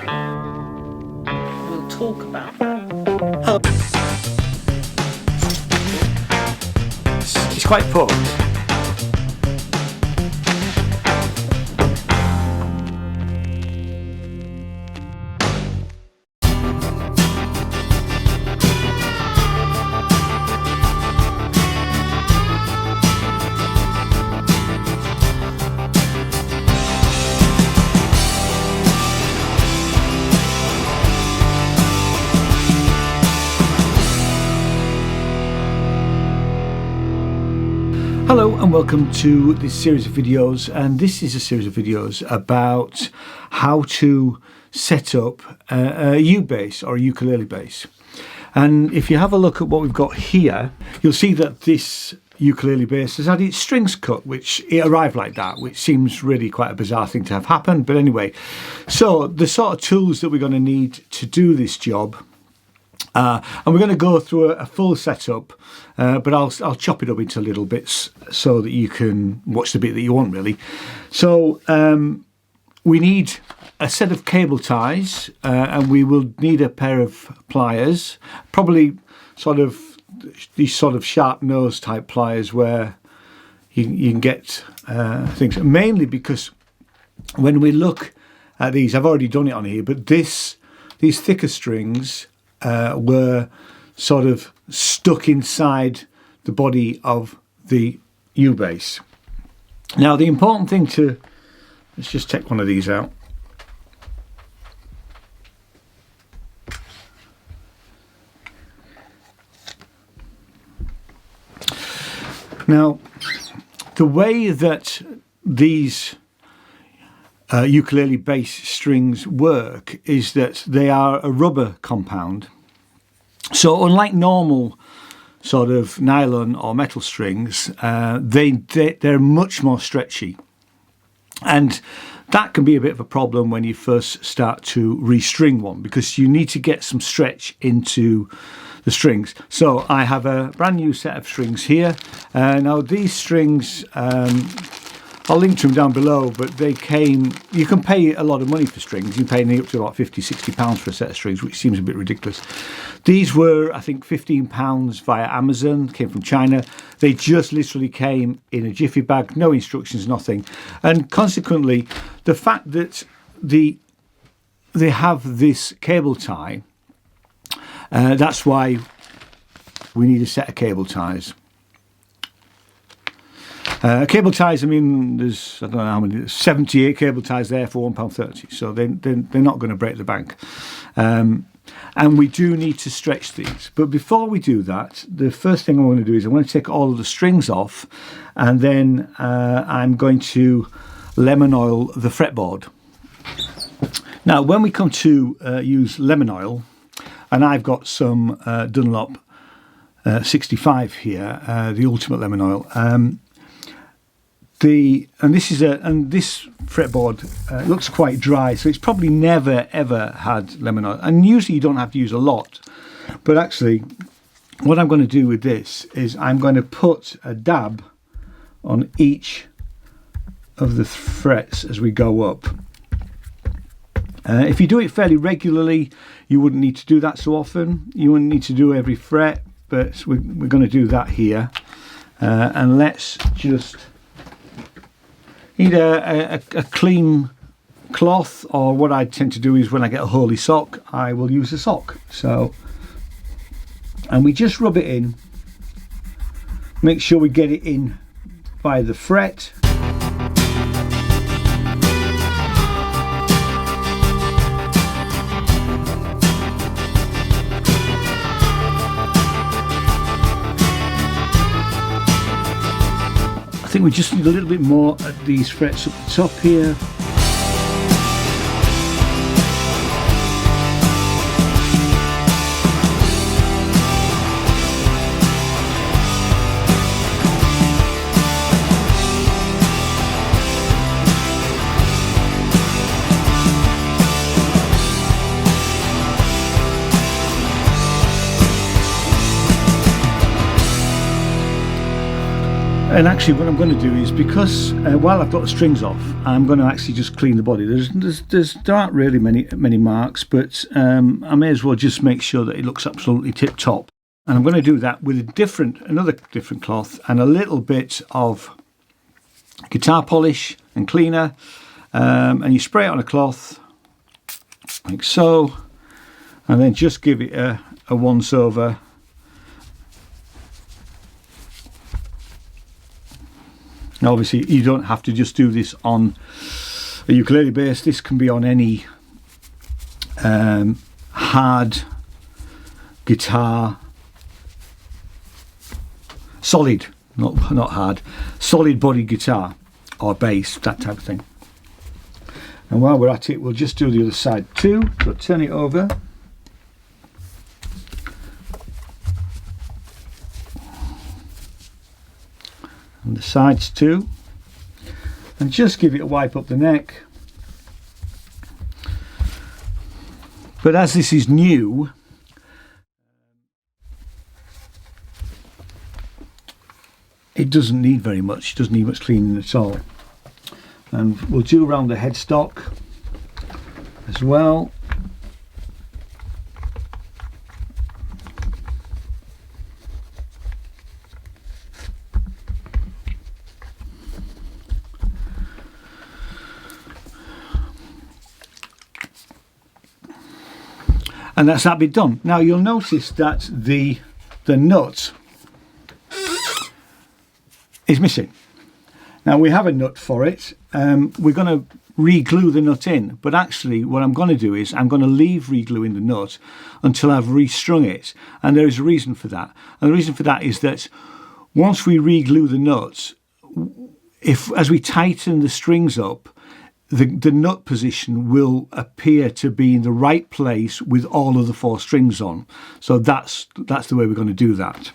We'll talk about that. It's quite poor. Hello and welcome to this series of videos, and this is a series of videos about how to set up a U-bass or a ukulele bass. And if you have a look at what we've got here, you'll see that this ukulele bass has had its strings cut, which it arrived like that, which seems really quite a bizarre thing to have happened. But anyway, so the sort of tools that we're going to need to do this job, and we're going to go through a full setup, but I'll chop it up into little bits so that you can watch the bit that you want, really. So we need a set of cable ties, and we will need a pair of pliers, probably sort of these sort of sharp nose type pliers where you can get things, mainly because when we look at these, I've already done it on here, but these thicker strings were sort of stuck inside the body of the U-bass. Now the important thing let's just take one of these out. Now the way that these ukulele bass strings work is that they are a rubber compound. So unlike normal sort of nylon or metal strings, they're much more stretchy. And that can be a bit of a problem when you first start to restring one, because you need to get some stretch into the strings. So I have a brand new set of strings here. Now these strings, I'll link to them down below, but you can pay a lot of money for strings. You can pay up to about £50–60 for a set of strings, which seems a bit ridiculous. These were, I think, £15 via Amazon, came from China. They just literally came in a jiffy bag, no instructions, nothing. And consequently, the fact that they have this cable tie, that's why we need a set of cable ties. Cable ties, I mean, there's, I don't know how many, 78 cable ties there for £1.30, so they're not going to break the bank. And we do need to stretch these. But before we do that, the first thing I want to do is I want to take all of the strings off, and then I'm going to lemon oil the fretboard. Now, when we come to use lemon oil, and I've got some Dunlop 65 here, the ultimate lemon oil. This fretboard looks quite dry, so it's probably never ever had lemon oil. And usually you don't have to use a lot, but actually, what I'm going to do with this is I'm going to put a dab on each of the frets as we go up. If you do it fairly regularly, you wouldn't need to do that so often. You wouldn't need to do every fret, but we're going to do that here. And let's just need a clean cloth, or what I tend to do is when I get a holy sock, I will use a sock. So, and we just rub it in, make sure we get it in by the fret. I think we just need a little bit more at these frets up the top here. And actually what I'm going to do is, because while I've got the strings off, I'm going to actually just clean the body. There aren't really many marks, but I may as well just make sure that it looks absolutely tip top. And I'm going to do that with another different cloth and a little bit of guitar polish and cleaner, and you spray it on a cloth like so, and then just give it a once over. Now obviously you don't have to just do this on a ukulele bass. This can be on any hard guitar, solid, not hard, solid body guitar or bass, that type of thing. And while we're at it, we'll just do the other side too. So turn it over. And the sides too. And just give it a wipe up the neck. But as this is new, it doesn't need very much. It doesn't need much cleaning at all. And we'll do around the headstock as well. And that's that bit done. Now you'll notice that the nut is missing. Now we have a nut for it. We're going to re-glue the nut in, but actually what I'm going to do is I'm going to leave re-gluing the nut until I've restrung it, and there is a reason for that. And the reason for that is that once we re-glue the nut, as we tighten the strings up, the nut position will appear to be in the right place with all of the 4 strings on. So that's the way we're going to do that.